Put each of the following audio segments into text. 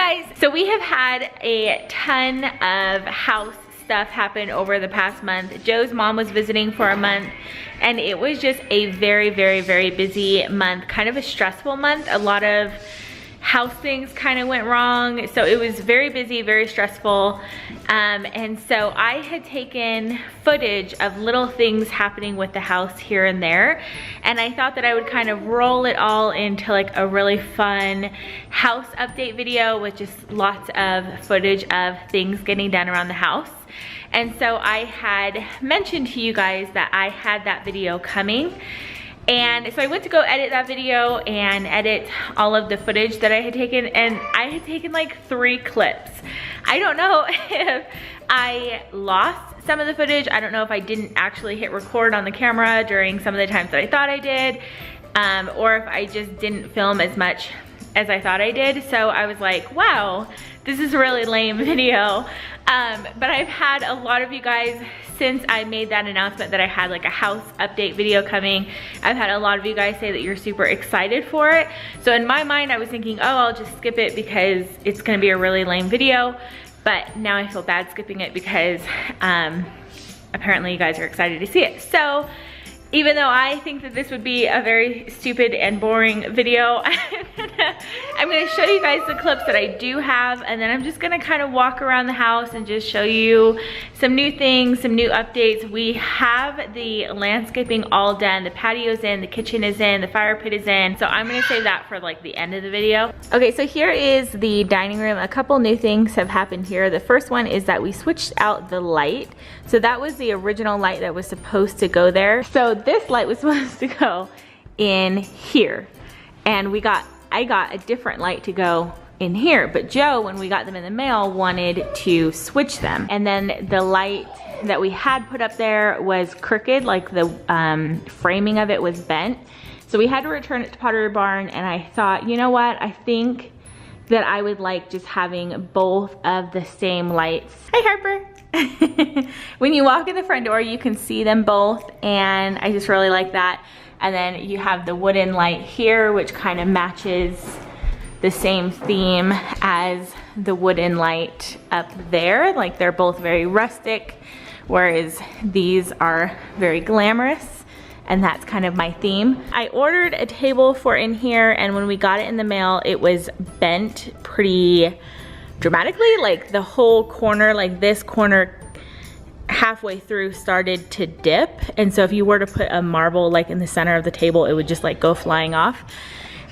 guys, so we have had a ton of house stuff happen over the past month. Joe's mom was visiting for a month and it was just a very busy month, kind of a stressful month. A lot of house things kind of went wrong, so it was very busy, very stressful. And so I had taken footage of little things happening with the house here and there, and I thought that I would kind of roll it all into like a really fun house update video with just lots of footage of things getting done around the house. And so I had mentioned to you guys that I had that video coming. And so I went to go edit that video and edit all of the footage that I had taken, and I had taken like 3 clips. I don't know if I lost some of the footage. I don't know if I didn't actually hit record on the camera during some of the times that I thought I did, or if I just didn't film as much as I thought I did. So I was like, wow, this is a really lame video. But I've had a lot of you guys, since I made that announcement that I had like a house update video coming, I've had a lot of you guys say that you're super excited for it. So in my mind, I was thinking, oh, I'll just skip it because it's gonna be a really lame video. But now I feel bad skipping it because apparently you guys are excited to see it. So even though I think that this would be a very stupid and boring video, I'm gonna show you guys the clips that I do have, and then I'm just gonna kind of walk around the house and just show you some new things, some new updates. We have the landscaping all done. The patio's in, the kitchen is in, the fire pit is in. So I'm gonna save that for like the end of the video. Okay, so here is the dining room. A couple new things have happened here. The first one is that we switched out the light. So that was the original light that was supposed to go there. So this light was supposed to go in here, and I got a different light to go in here, but Joe, when we got them in the mail, wanted to switch them. And then the light that we had put up there was crooked, like the framing of it was bent. So we had to return it to Pottery Barn, and I thought, you know what, I think that I would like just having both of the same lights. Hi, Harper. When you walk in the front door, you can see them both, and I just really like that. And then you have the wooden light here, which kind of matches the same theme as the wooden light up there. Like, they're both very rustic, whereas these are very glamorous, and that's kind of my theme. I ordered a table for in here, and when we got it in the mail, it was bent pretty dramatically. Like the whole corner, like this corner halfway through started to dip, and so if you were to put a marble like in the center of the table, it would just like go flying off.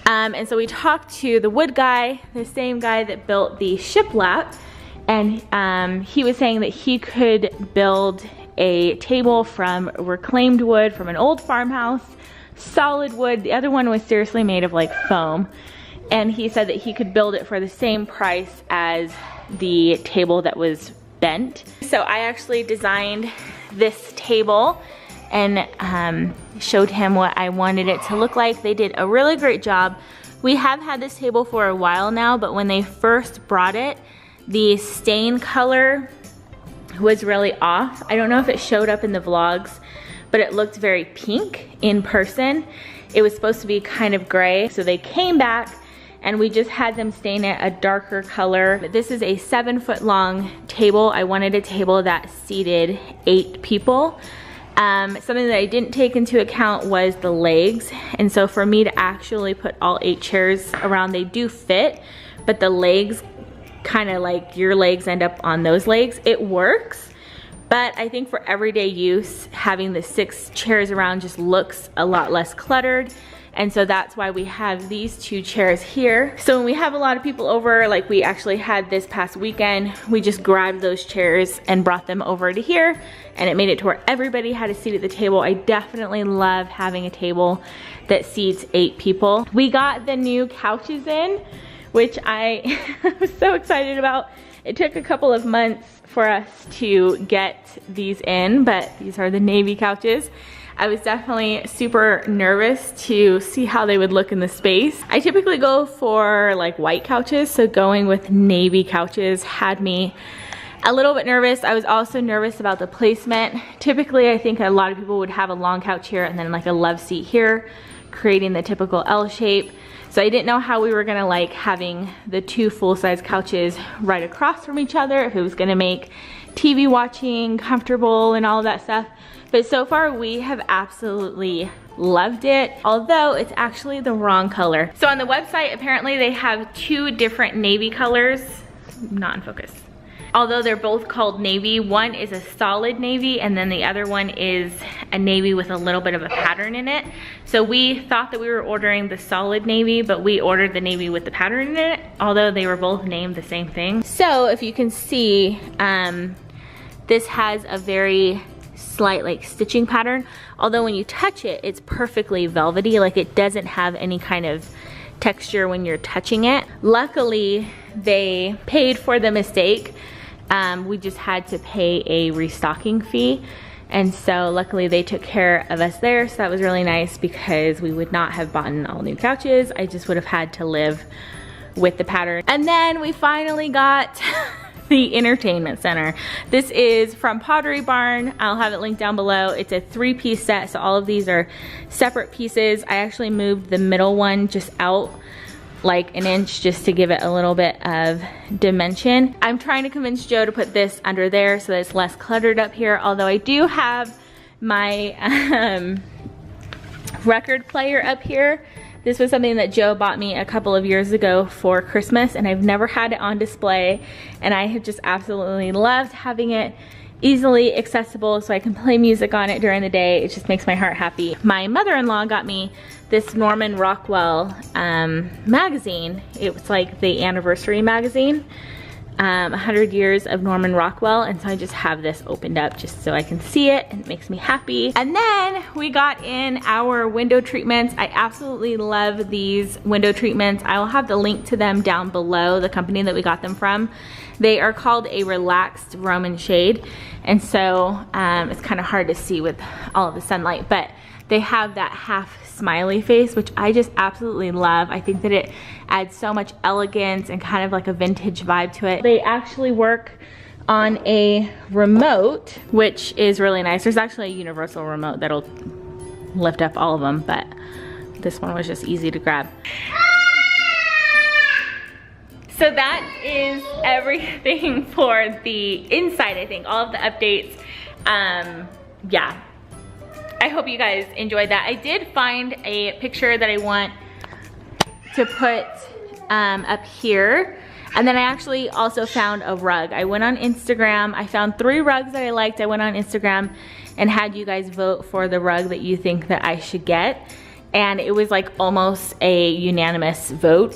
And so we talked to the wood guy, the same guy that built the shiplap, and he was saying that he could build a table from reclaimed wood from an old farmhouse, solid wood. The other one was seriously made of like foam. And he said that he could build it for the same price as the table that was bent. So I actually designed this table and showed him what I wanted it to look like. They did a really great job. We have had this table for a while now, but when they first brought it, the stain color was really off. I don't know if it showed up in the vlogs, but it looked very pink in person. It was supposed to be kind of gray. So they came back, and we just had them stain it a darker color. This is a 7-foot-long table. I wanted a table that seated 8 people. Something that I didn't take into account was the legs. And so for me to actually put all 8 chairs around, they do fit, but the legs, kind of like your legs end up on those legs. It works, but I think for everyday use, having the 6 chairs around just looks a lot less cluttered. And so that's why we have these 2 chairs here. So when we have a lot of people over, like we actually had this past weekend, we just grabbed those chairs and brought them over to here, and it made it to where everybody had a seat at the table. I definitely love having a table that seats 8 people. We got the new couches in, which I was so excited about. It took a couple of months for us to get these in, but these are the navy couches. I was definitely super nervous to see how they would look in the space. I typically go for like white couches, so going with navy couches had me a little bit nervous. I was also nervous about the placement. Typically, I think a lot of people would have a long couch here and then like a love seat here, creating the typical L shape. So I didn't know how we were gonna like having the two full-size couches right across from each other, if it was gonna make TV watching comfortable and all of that stuff. But so far we have absolutely loved it, although it's actually the wrong color. So on the website, apparently they have two different navy colors, not in focus. Although they're both called navy, one is a solid navy and then the other one is a navy with a little bit of a pattern in it. So we thought that we were ordering the solid navy, but we ordered the navy with the pattern in it, although they were both named the same thing. So if you can see, this has a very slight like stitching pattern, although when you touch it, it's perfectly velvety, like it doesn't have any kind of texture when you're touching it. Luckily, they paid for the mistake. We just had to pay a restocking fee. And so luckily they took care of us there. So that was really nice because we would not have bought all new couches. I just would have had to live with the pattern. And then we finally got the entertainment center. This is from Pottery Barn. I'll have it linked down below. It's a 3-piece set, so all of these are separate pieces. I actually moved the middle one just out like an inch just to give it a little bit of dimension. I'm trying to convince Joe to put this under there so that it's less cluttered up here, although I do have my record player up here. This was something that Joe bought me a couple of years ago for Christmas, and I've never had it on display, and I have just absolutely loved having it easily accessible so I can play music on it during the day. It just makes my heart happy. My mother-in-law got me this Norman Rockwell magazine. It was like the anniversary magazine, 100 years of Norman Rockwell, and so I just have this opened up just so I can see it, and it makes me happy. And then we got in our window treatments. I absolutely love these window treatments. I will have the link to them down below, the company that we got them from. They are called a relaxed Roman shade, and so it's kind of hard to see with all of the sunlight, but they have that half smiley face, which I just absolutely love. I think that it adds so much elegance and kind of like a vintage vibe to it. They actually work on a remote, which is really nice. There's actually a universal remote that'll lift up all of them, but this one was just easy to grab. So that is everything for the inside, I think. All of the updates. Yeah. I hope you guys enjoyed that. I did find a picture that I want to put up here. And then I actually also found a rug. I went on Instagram. I found 3 rugs that I liked. I went on Instagram and had you guys vote for the rug that you think that I should get. And it was like almost a unanimous vote.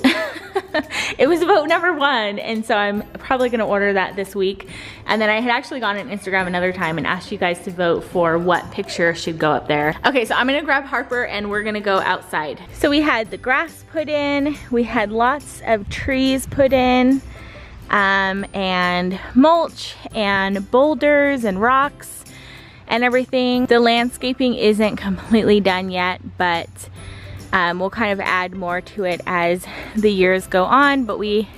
It was vote number 1, and so I'm probably gonna order that this week. And then I had actually gone on Instagram another time and asked you guys to vote for what picture should go up there. Okay, so I'm gonna grab Harper and we're gonna go outside. So we had the grass put in, we had lots of trees put in, and mulch and boulders and rocks and everything. The landscaping isn't completely done yet, but we'll kind of add more to it as the years go on. But we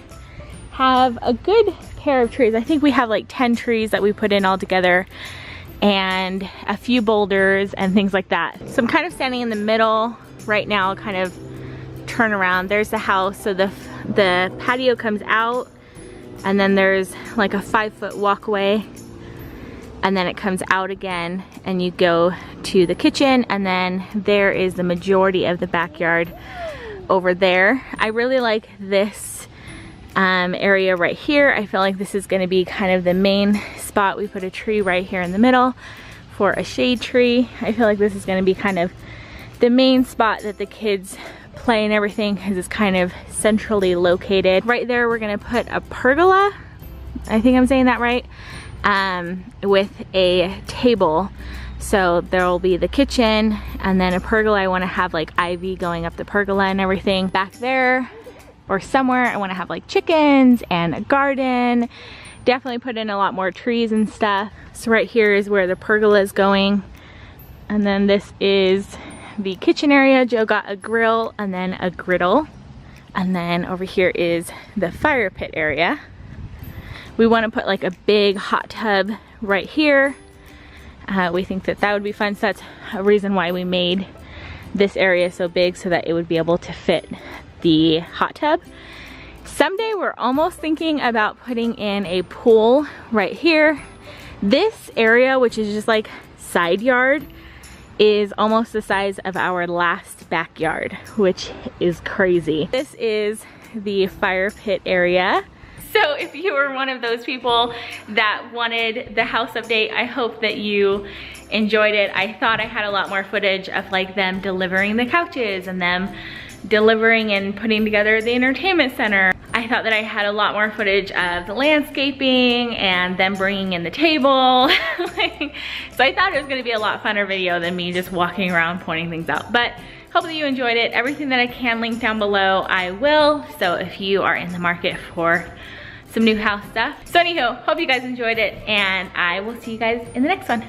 have a good pair of trees. I think we have like 10 trees that we put in all together, and a few boulders and things like that. So I'm kind of standing in the middle right now, kind of turn around. There's the house, so the patio comes out, and then there's like a 5-foot walkway, and then it comes out again, and you go to the kitchen, and then there is the majority of the backyard over there. I really like this area right here. I feel like this is gonna be kind of the main spot. We put a tree right here in the middle for a shade tree. I feel like this is gonna be kind of the main spot that the kids play and everything, because it's kind of centrally located. Right there we're gonna put a pergola, I think I'm saying that right, with a table. So there will be the kitchen and then a pergola. I want to have like ivy going up the pergola and everything. Back there or somewhere I want to have like chickens and a garden. Definitely put in a lot more trees and stuff. So right here is where the pergola is going, and then this is the kitchen area. Joe got a grill and then a griddle, and then over here is the fire pit area. We want to put like a big hot tub right here. We think that that would be fun, so that's a reason why we made this area so big, so that it would be able to fit the hot tub. Someday we're almost thinking about putting in a pool right here. This area, which is just like side yard, is almost the size of our last backyard, which is crazy. This is the fire pit area. So if you were one of those people that wanted the house update, I hope that you enjoyed it. I thought I had a lot more footage of like them delivering the couches and them delivering and putting together the entertainment center. I thought that I had a lot more footage of the landscaping and them bringing in the table. So I thought it was gonna be a lot funner video than me just walking around pointing things out. But hopefully you enjoyed it. Everything that I can link down below, I will. So if you are in the market for some new house stuff. So anywho, hope you guys enjoyed it, and I will see you guys in the next one.